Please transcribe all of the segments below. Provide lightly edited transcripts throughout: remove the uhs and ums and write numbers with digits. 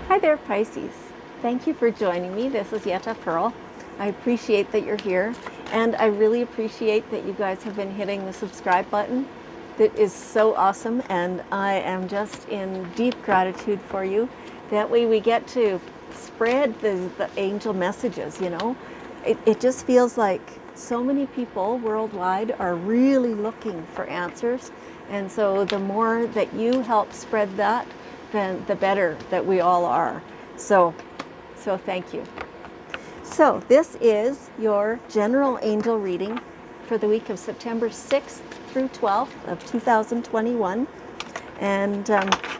Hi there, Pisces. Thank you for joining me. This is Yetta Pearl. I appreciate that you're here, and I really appreciate that you guys have been hitting the subscribe button. That is so awesome, and I am just in deep gratitude for you. That way we get to spread the angel messages, you know. It just feels like so many people worldwide are really looking for answers, and so the more that you help spread that, then the better that we all are. So thank you. So this is your general angel reading for the week of September 6th through 12th of 2021. And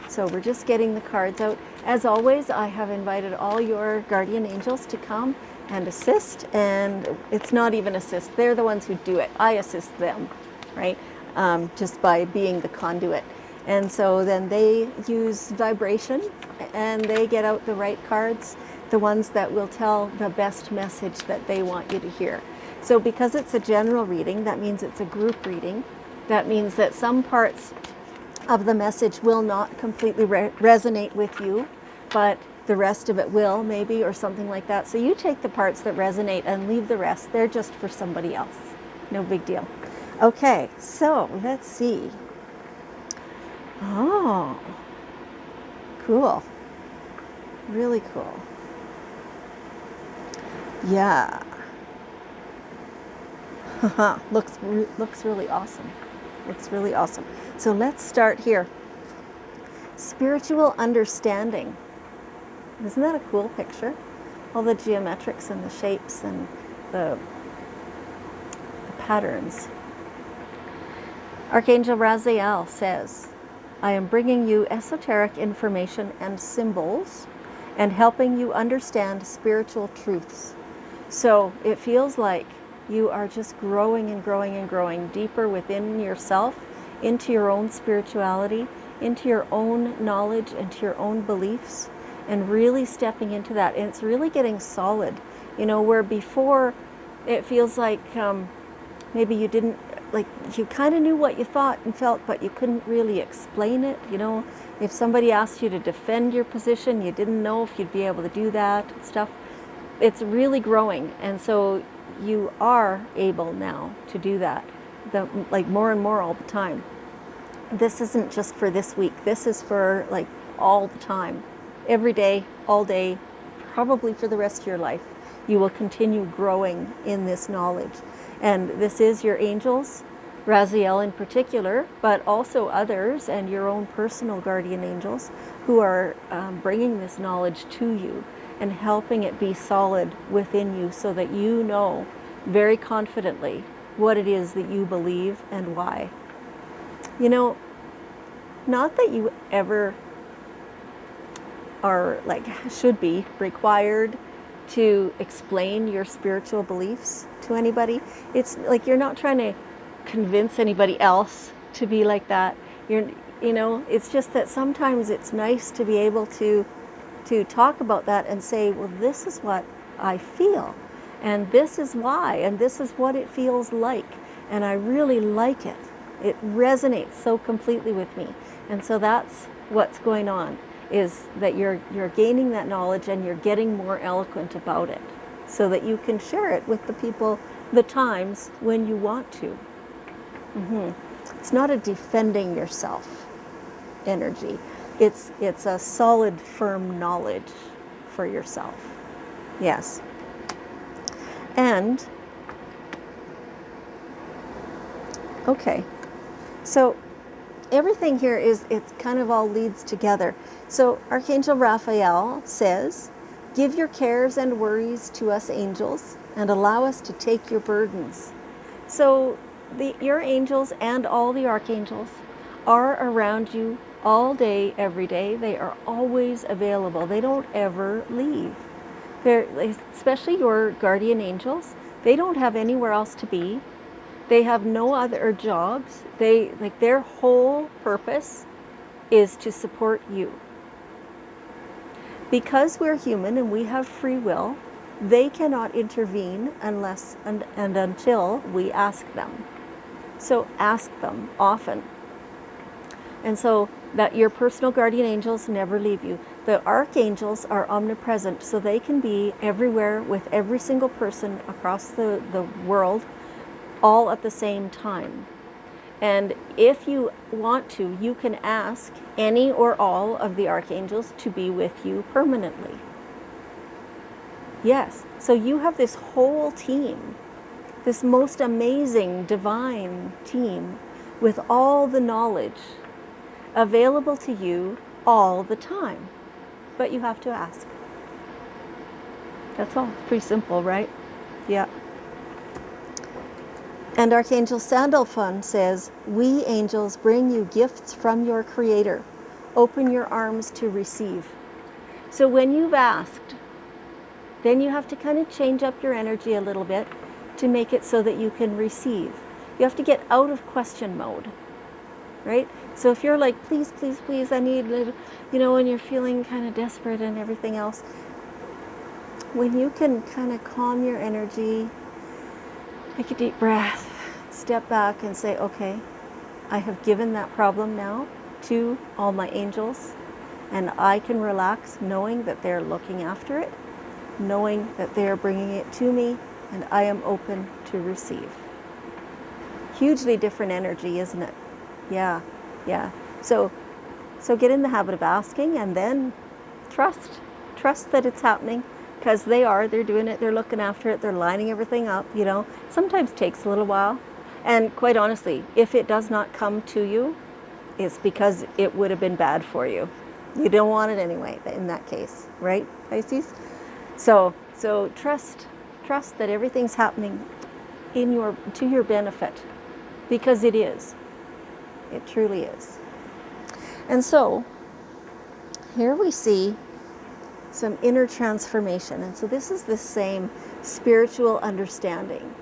so we're just getting the cards out. As always, I have invited all your guardian angels to come and assist. And it's not even assist. They're the ones who do it. I assist them, right? Just by being the conduit. And so then they use vibration and they get out the right cards, the ones that will tell the best message that they want you to hear. So because it's a general reading, that means it's a group reading. That means that some parts of the message will not completely resonate with you, but the rest of it will, maybe, or something like that. So you take the parts that resonate and leave the rest. They're just for somebody else. No big deal. Okay, so let's see. Oh, cool. Really cool. Yeah. looks really awesome. Looks really awesome. So let's start here. Spiritual understanding. Isn't that a cool picture? All the geometrics and the shapes and the patterns. Archangel Raziel says, I am bringing you esoteric information and symbols and helping you understand spiritual truths. So it feels like you are just growing and growing and growing deeper within yourself, into your own spirituality, into your own knowledge, into your own beliefs, and really stepping into that. And it's really getting solid, you know, where before it feels like maybe you didn't, like you kind of knew what you thought and felt, but you couldn't really explain it. You know, if somebody asked you to defend your position, you didn't know if you'd be able to do that and stuff. It's really growing, and so you are able now to do that, like more and more all the time. This isn't just for this week. This is for like all the time, every day, all day, probably for the rest of your life. You will continue growing in this knowledge. And this is your angels, Raziel in particular, but also others and your own personal guardian angels who are bringing this knowledge to you and helping it be solid within you so that you know very confidently what it is that you believe and why. You know, not that you ever are should be required to explain your spiritual beliefs to anybody. It's like you're not trying to convince anybody else to be like that. You know, it's just that sometimes it's nice to be able to talk about that and say, well, this is what I feel, and this is why, and this is what it feels like, and I really like it. It resonates so completely with me. And so that's what's going on, is that you're gaining that knowledge and you're getting more eloquent about it so that you can share it with the people, the times when you want to. It's not a defending yourself energy. It's a solid, firm knowledge for yourself. Yes. And, okay. So everything here it kind of all leads together. So Archangel Raphael says, give your cares and worries to us angels and allow us to take your burdens. So your angels and all the archangels are around you all day, every day. They are always available. They don't ever leave. They're, especially your guardian angels, they don't have anywhere else to be. They have no other jobs. Their whole purpose is to support you. Because we're human and we have free will, they cannot intervene unless and until we ask them. So ask them often. And so that your personal guardian angels never leave you. The archangels are omnipresent, so they can be everywhere with every single person across the world, all at the same time. And if you want to, you can ask any or all of the archangels to be with you permanently. Yes, so you have this whole team, this most amazing divine team with all the knowledge available to you all the time. But you have to ask. That's all. Pretty simple, right? Yeah. And Archangel Sandalphon says, "We angels bring you gifts from your Creator. Open your arms to receive." So when you've asked, then you have to kind of change up your energy a little bit to make it so that you can receive. You have to get out of question mode, right? So if you're like, please, please, please, I need, when you're feeling kind of desperate and everything else, when you can kind of calm your energy, take a deep breath, step back and say, okay, I have given that problem now to all my angels, and I can relax knowing that they're looking after it, knowing that they're bringing it to me, and I am open to receive. Hugely different energy, isn't it? Yeah. So get in the habit of asking, and then trust that it's happening, because they're doing it, they're looking after it, they're lining everything up, Sometimes takes a little while. And quite honestly, if it does not come to you, it's because it would have been bad for you. You don't want it anyway in that case, right, Pisces? So trust that everything's happening to your benefit, because it is. It truly is. And so here we see some inner transformation. And so this is the same spiritual understanding.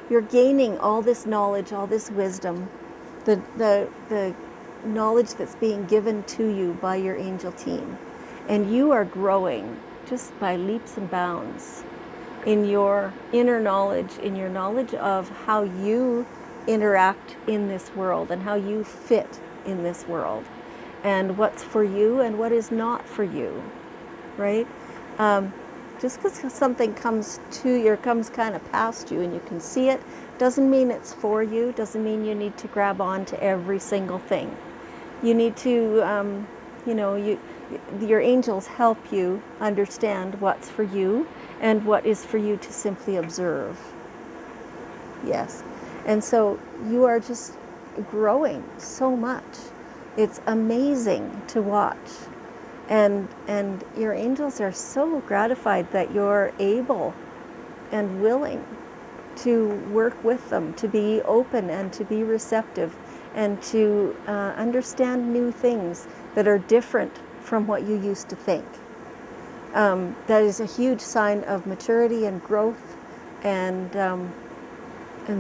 You're gaining all this knowledge, all this wisdom, the knowledge that's being given to you by your angel team. And you are growing just by leaps and bounds in your inner knowledge, in your knowledge of how you interact in this world and how you fit in this world, and what's for you and what is not for you, right? Just because something comes kind of past you and you can see it, doesn't mean it's for you, doesn't mean you need to grab on to every single thing. You need to, your angels help you understand what's for you and what is for you to simply observe. Yes. And so you are just growing so much. It's amazing to watch. And your angels are so gratified that you're able and willing to work with them, to be open and to be receptive, and to understand new things that are different from what you used to think. That is a huge sign of maturity and growth, and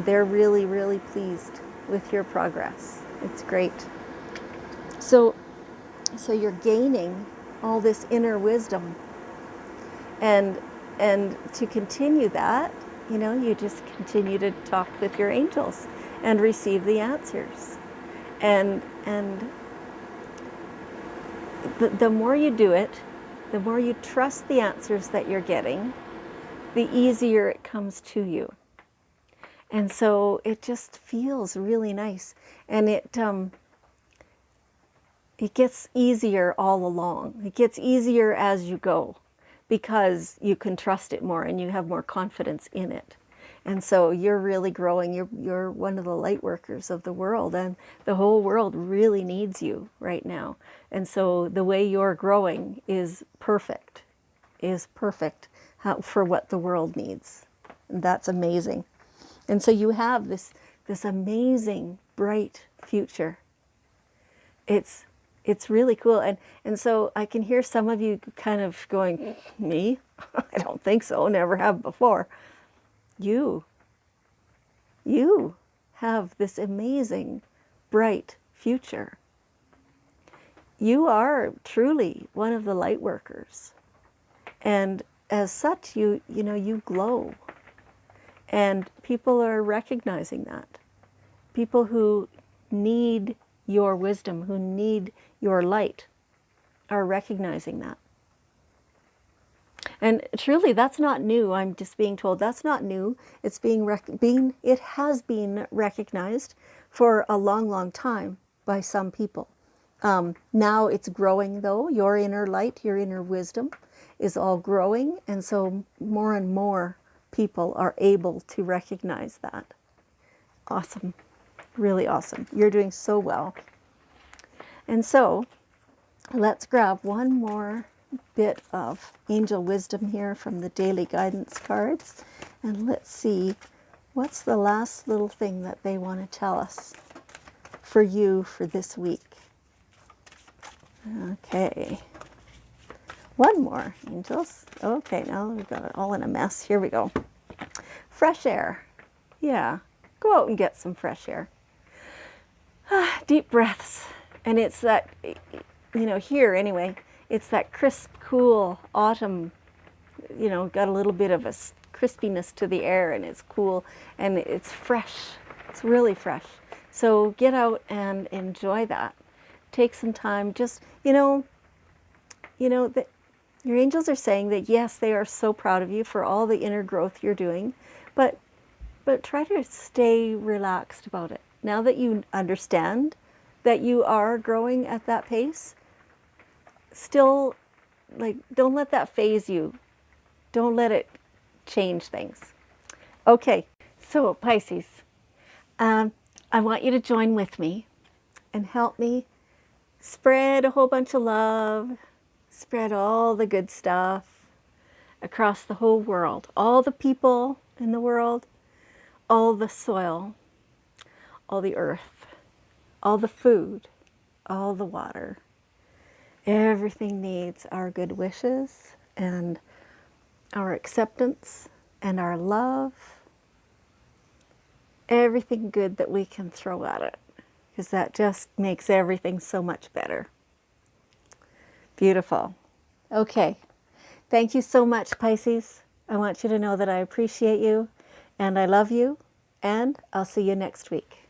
they're really, really pleased with your progress. It's great. So you're gaining all this inner wisdom, and to continue that, you just continue to talk with your angels and receive the answers, and the more you do it, the more you trust the answers that you're getting, the easier it comes to you. And so it just feels really nice, and it gets easier all along. It gets easier as you go, because you can trust it more and you have more confidence in it. And so you're really growing. You're one of the light workers of the world, and the whole world really needs you right now. And so the way you're growing is perfect for what the world needs. And that's amazing. And so you have this amazing, bright future. It's really cool. And so I can hear some of you kind of going, me? I don't think so, never have before. You have this amazing, bright future. You are truly one of the light workers. And as such, you glow. And people are recognizing that. People who need your wisdom, who need your light, are recognizing that. And truly, that's not new. I'm just being told that's not new. It's it has been recognized for a long, long time by some people. Now it's growing, though. Your inner light, your inner wisdom is all growing. And so more and more people are able to recognize that. Awesome. Really awesome. You're doing so well. And so let's grab one more bit of angel wisdom here from the daily guidance cards. And let's see what's the last little thing that they want to tell us for you for this week. Okay. One more, angels. Okay, now we've got it all in a mess. Here we go. Fresh air. Yeah, go out and get some fresh air. Deep breaths. And it's that, here anyway, it's that crisp, cool autumn, got a little bit of a crispiness to the air, and it's cool and it's fresh. It's really fresh. So get out and enjoy that. Take some time. Just, that your angels are saying that yes, they are so proud of you for all the inner growth you're doing, but try to stay relaxed about it. Now that you understand that you are growing at that pace, still, don't let that phase you. Don't let it change things. Okay, so Pisces, I want you to join with me and help me spread a whole bunch of love, spread all the good stuff across the whole world, all the people in the world, all the soil, all the earth, all the food, all the water. Everything needs our good wishes and our acceptance and our love. Everything good that we can throw at it, because that just makes everything so much better. Beautiful. Okay. Thank you so much, Pisces. I want you to know that I appreciate you and I love you, and I'll see you next week.